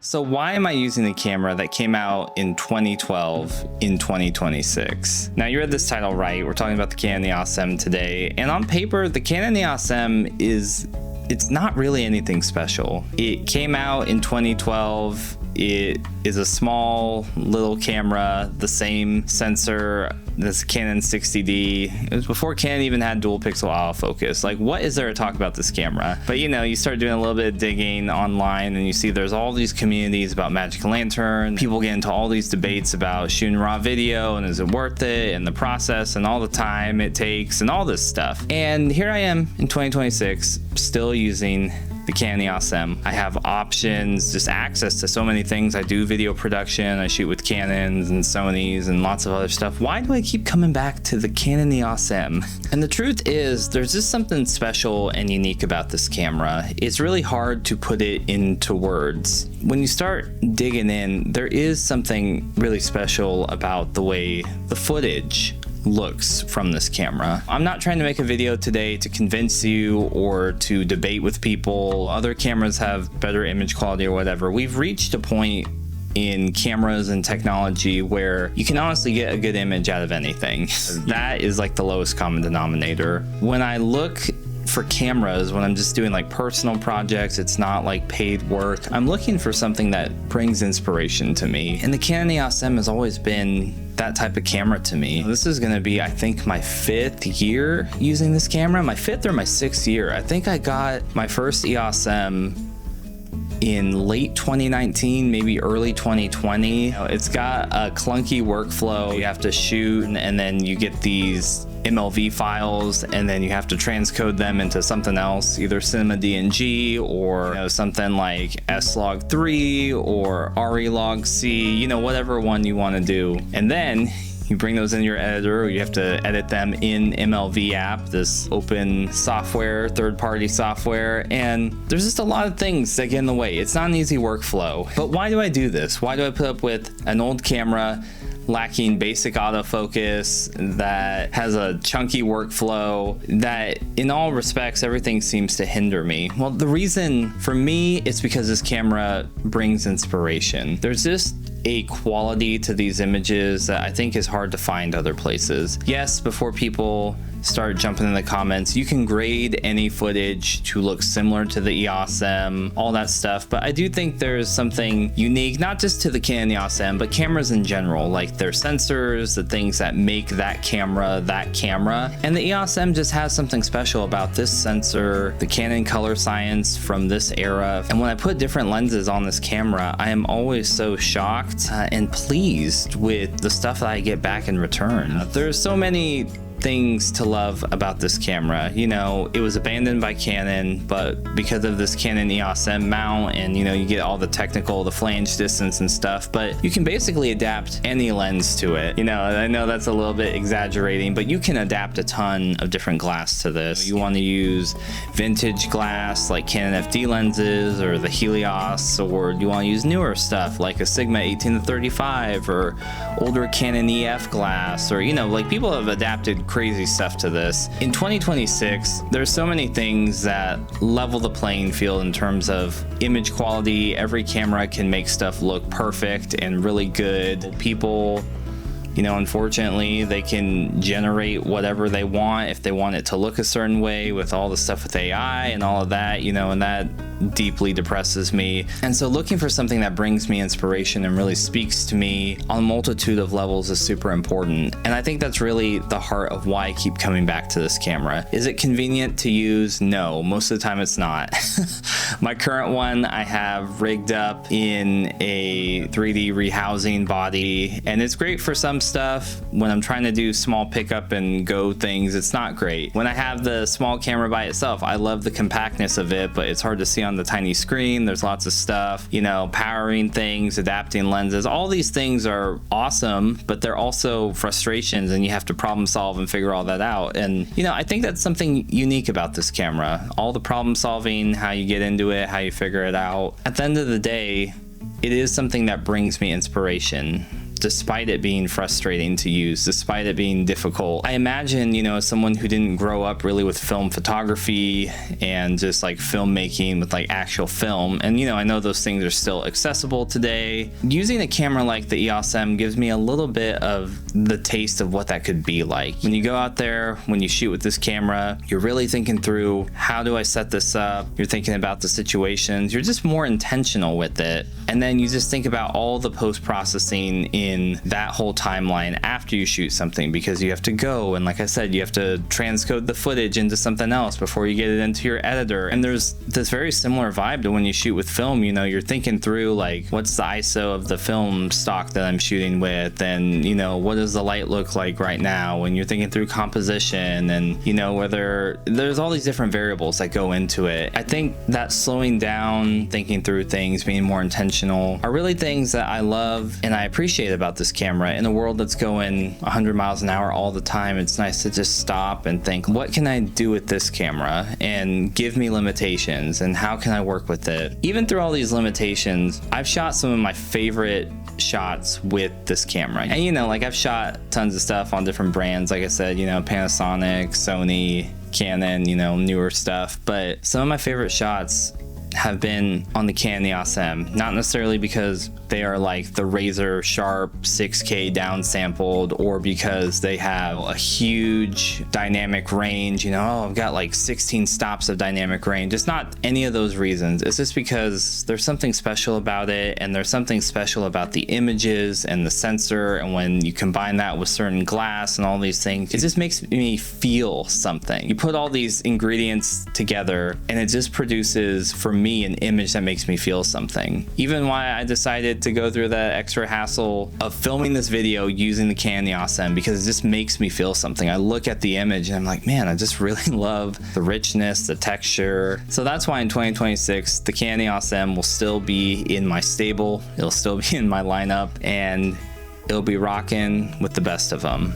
So why am I using a camera that came out in 2012 in 2026? Now you read this title right. We're talking about the Canon EOS M today. And on paper, the Canon EOS M it's not really anything special. It came out in 2012. It is a small little camera, the same sensor as Canon 60D. It was before Canon even had dual pixel autofocus. Like, what is there to talk about this camera? But you know, you start doing a little bit of digging online and you see there's all these communities about Magic Lantern. People get into all these debates about shooting raw video and is it worth it, and the process and all the time it takes and all this stuff. And here I am in 2026 still using the Canon EOS M. I have options, just access to so many things. I do video production, I shoot with Canons and Sonys and lots of other stuff. Why do I keep coming back to the Canon EOS M? And the truth is, there's just something special and unique about this camera. It's really hard to put it into words. When you start digging in, there is something really special about the way the footage looks from this camera. I'm not trying to make a video today to convince you or to debate with people. Other cameras have better image quality or whatever. We've reached a point in cameras and technology where you can honestly get a good image out of anything. That is like the lowest common denominator. When I look for cameras, when I'm just doing like personal projects, it's not like paid work, I'm looking for something that brings inspiration to me. And the Canon EOS M has always been that type of camera to me. This is gonna be, I think, my 5th year using this camera, my 5th or my 6th year. I think I got my first EOS M in late 2019, maybe early 2020. It's got a clunky workflow. You have to shoot and then you get these MLV files and then you have to transcode them into something else, either Cinema DNG or something like slog3 or relog-C, whatever one you want to do. And then you bring those in your editor, or you have to edit them in MLV app, this open software, third-party software, and there's just a lot of things that get in the way. It's not an easy workflow. But why do I do this? Why do I put up with an old camera lacking basic autofocus, that has a chunky workflow, that in all respects everything seems to hinder me? Well, the reason for me, it's because this camera brings inspiration. There's just a quality to these images that I think is hard to find other places. Yes, before people start jumping in the comments, you can grade any footage to look similar to the EOS M, all that stuff, but I do think there's something unique, not just to the Canon EOS M, but cameras in general, like their sensors, the things that make that camera, and the EOS M just has something special about this sensor, the Canon color science from this era. And when I put different lenses on this camera, I am always so shocked and pleased with the stuff that I get back in return. There's so many things to love about this camera. It was abandoned by Canon, but because of this Canon EOS M mount and you get all the technical, the flange distance and stuff, but you can basically adapt any lens to it. I know that's a little bit exaggerating, but you can adapt a ton of different glass to this. You want to use vintage glass like Canon FD lenses or the Helios, or you want to use newer stuff like a Sigma 18-35 or older Canon EF glass, or like people have adapted crazy stuff to this. In 2026, there's so many things that level the playing field in terms of image quality. Every camera can make stuff look perfect and really good. People, unfortunately, they can generate whatever they want if they want it to look a certain way with all the stuff with AI and all of that, and that deeply depresses me. And so looking for something that brings me inspiration and really speaks to me on a multitude of levels is super important. And I think that's really the heart of why I keep coming back to this camera. Is it convenient to use? No, most of the time it's not. My current one I have rigged up in a 3D rehousing body, and it's great for some stuff. When I'm trying to do small pickup and go things, it's not great. When I have the small camera by itself, I love the compactness of it, but it's hard to see on the tiny screen. There's lots of stuff, powering things, adapting lenses. All these things are awesome, but they're also frustrations, and you have to problem solve and figure all that out. And I think that's something unique about this camera. All the problem solving, how you get into it, how you figure it out. At the end of the day, it is something that brings me inspiration. despite it being frustrating to use, despite it being difficult. I imagine, you know, as someone who didn't grow up really with film photography and just like filmmaking with like actual film, and you know, I know those things are still accessible today, using a camera like the EOS M gives me a little bit of the taste of what that could be like. When you go out there, when you shoot with this camera, you're really thinking through, how do I set this up? You're thinking about the situations, you're just more intentional with it. And then you just think about all the post-processing in that whole timeline after you shoot something, because you have to go, and like I said, you have to transcode the footage into something else before you get it into your editor. And there's this very similar vibe to when you shoot with film. You know, you're thinking through like, what's the ISO of the film stock that I'm shooting with, and you know, what does the light look like right now, and you're thinking through composition, and you know, whether there's all these different variables that go into it. I think that slowing down, thinking through things, being more intentional are really things that I love and I appreciate about this camera. In a world that's going 100 miles an hour all the time, it's nice to just stop and think, what can I do with this camera, and give me limitations, and how can I work with it? Even through all these limitations, I've shot some of my favorite shots with this camera. And you know, like I've shot tons of stuff on different brands, like I said, you know, Panasonic, Sony, Canon, you know, newer stuff, but some of my favorite shots have been on the Canon EOS M, not necessarily because they are like the razor sharp 6K downsampled, or because they have a huge dynamic range, you know, oh, I've got like 16 stops of dynamic range. It's not any of those reasons. It's just because there's something special about it, and there's something special about the images and the sensor, and when you combine that with certain glass and all these things, it just makes me feel something. You put all these ingredients together and it just produces, for me, an image that makes me feel something. Even why I decided to go through that extra hassle of filming this video using the Canon EOS M, because it just makes me feel something. I look at the image and I'm like, man, I just really love the richness, the texture. So that's why in 2026, the Canon EOS M will still be in my stable. It'll still be in my lineup, and it'll be rocking with the best of them.